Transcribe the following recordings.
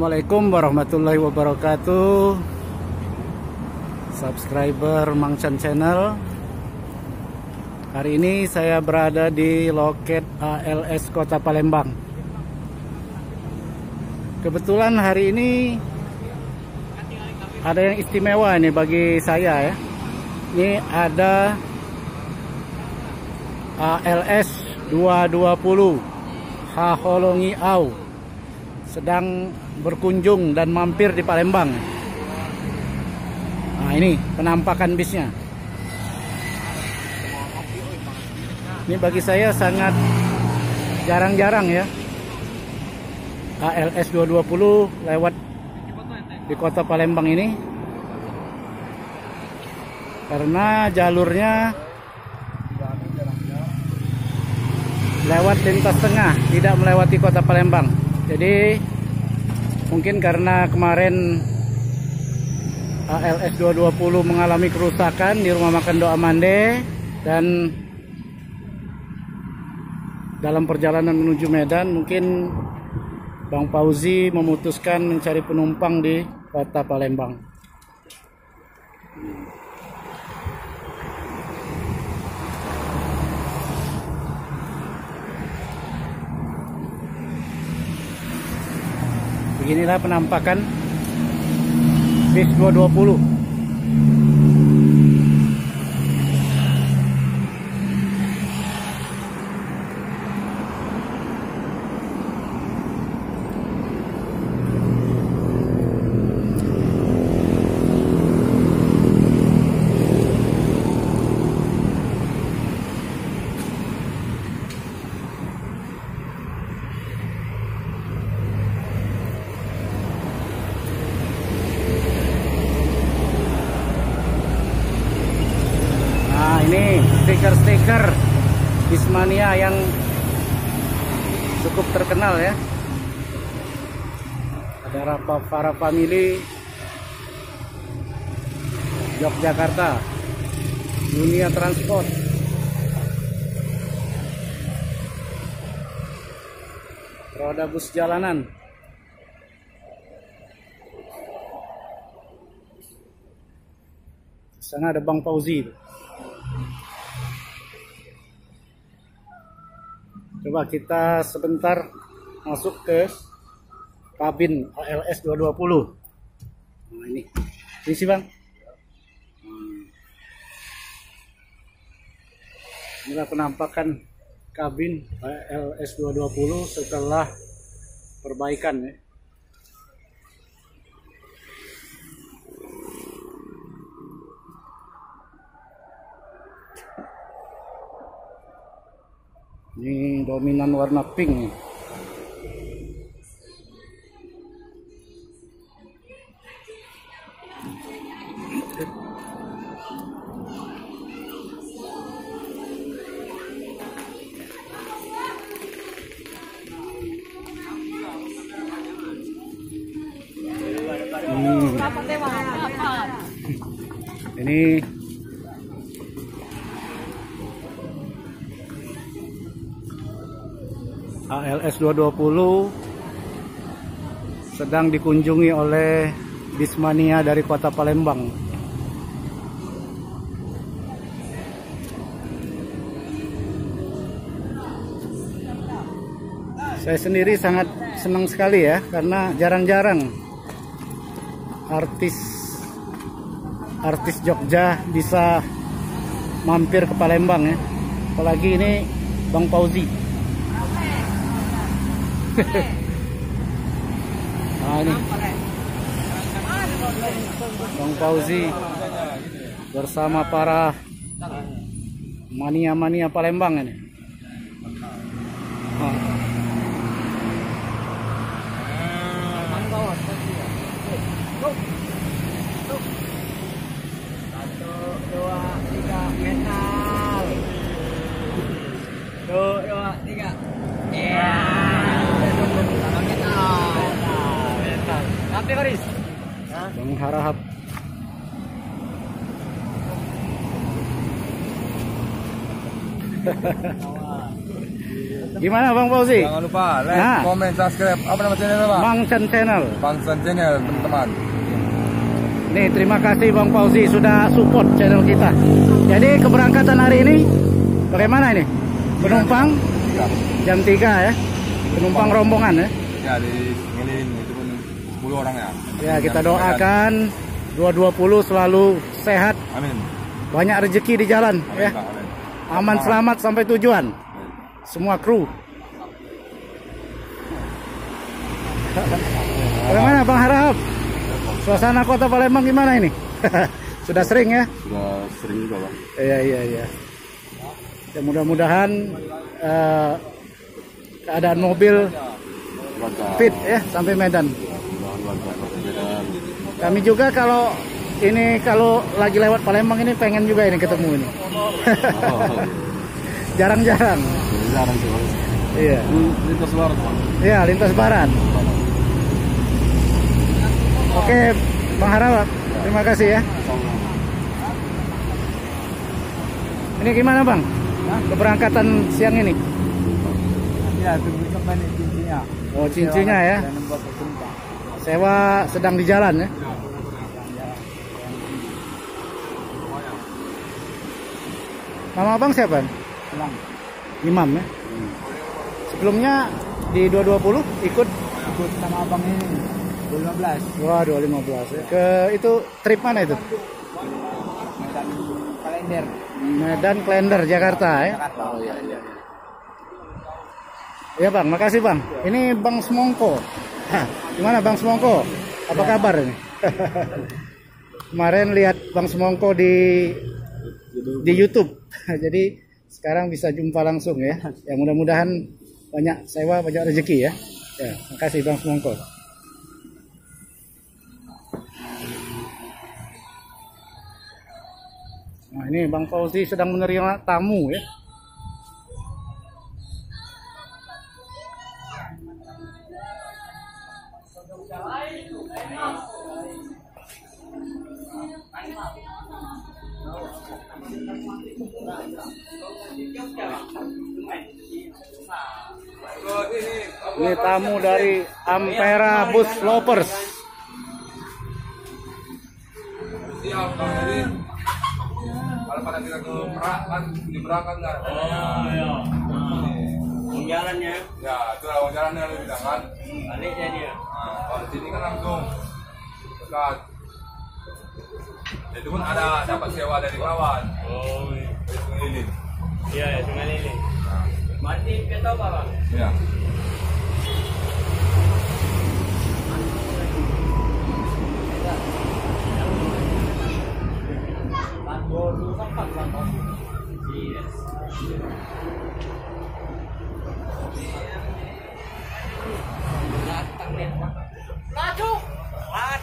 Assalamualaikum warahmatullahi wabarakatuh. Subscriber Mangchan Channel. Hari ini saya berada di loket ALS Kota Palembang. Kebetulan hari ini ada yang istimewa nih bagi saya ya. Ini ada ALS 220 Haholongi Au sedang berkunjung dan mampir di Palembang. Nah, ini penampakan bisnya. Ini bagi saya sangat jarang-jarang ya, ALS 220 lewat di Kota Palembang ini, karena jalurnya lewat lintas tengah, tidak melewati Kota Palembang. Jadi mungkin karena kemarin ALS 220 mengalami kerusakan di rumah makan Doa Mande, dan dalam perjalanan menuju Medan mungkin Bang Fauzi memutuskan mencari penumpang di Kota Palembang. Beginilah penampakan bis 220. Ini stiker-stiker Bismania yang cukup terkenal ya. Ada para family Yogyakarta, Dunia Transport, roda bus jalanan. Di sana ada Bang Fauzi. Coba kita sebentar masuk ke kabin ALS 220. Nah, ini sih Bang. Inilah penampakan kabin ALS 220 setelah perbaikan ya. Ini dominan warna pink nih. Ini ALS 220 sedang dikunjungi oleh Bismania dari Kota Palembang. Saya sendiri sangat senang sekali ya, karena jarang-jarang artis Jogja bisa mampir ke Palembang ya. Apalagi ini Bang Fauzi. Nah, ini Bang Fauzi bersama para mania-mania Palembang ini. Nah. Bang Harahap. Gimana Bang Fauzi? Jangan lupa like, komen, subscribe. Apa nama channelnya Bang? Bangsan Channel. Bangsan Channel teman-teman. Nih, terima kasih Bang Fauzi sudah support channel kita. Jadi keberangkatan hari ini bagaimana ini? Penumpang jam 3 ya. Penumpang rombongan ya. Ya di Ngelin itu pun 10 orang ya. Ya, kita doakan 220 selalu sehat. Amin. Banyak rezeki di jalan ya. Aman selamat sampai tujuan. Semua kru. Bagaimana Bang Harahap? Suasana kota Palembang gimana ini? Sudah sering ya? Sudah sering juga Bang. Iya. Ya, mudah-mudahan keadaan mobil fit ya sampai Medan. Kami juga kalau lagi lewat Palembang ini pengen juga ini ketemu ini. Jarang-jarang. Jarang sih Bang. Iya. Lintas barat Bang. Iya, lintas barat. Oke, Bang Harahap, terima kasih ya. Ini gimana Bang? Keberangkatan siang ini? Ya, tunggu kembali cincinnya. Oh, cincinnya ya. Sewa sedang di jalan ya. Nama Abang siapa? Imam ya. Sebelumnya di 220 ikut sama Abang ini 2015. Wah, 2015 ya. Ke itu trip mana itu? Medan Klender Jakarta ya. Oh iya. Ya Bang, makasih Bang. Ini Bang Semongko. Gimana Bang Semongko? Apa kabar ini? Kemarin lihat Bang Semongko di YouTube. Jadi sekarang bisa jumpa langsung ya. Ya mudah-mudahan banyak sewa, banyak rezeki ya. Ya, makasih Bang Semongko. Nah, ini Bang Fauzi sedang menerima tamu ya. Ini tamu dari Ampera Bus Lovers. Kalau pada kita ke Merak kan diberangkat kan. Jalannya. Ya, itu lawan jalannya lu bilang kan. Baliknya dia. Nah, kalau di sini kan langsung dekat. Itu pun ada dapat sewa dari kawan. Oh, Dari Sungai Lilin. iya, Sungai Lilin. Nah, Mati kita apa Bang? ya. Yes.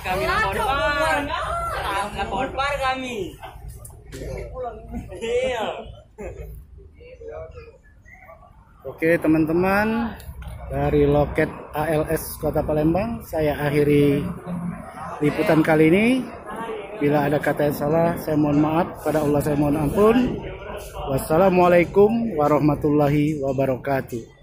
Kami lapor kami. Iya. Oke teman-teman, dari loket ALS Kota Palembang saya akhiri liputan kali ini. Bila ada kata yang salah saya mohon maaf, pada Allah saya mohon ampun. Wassalamualaikum warahmatullahi wabarakatuh.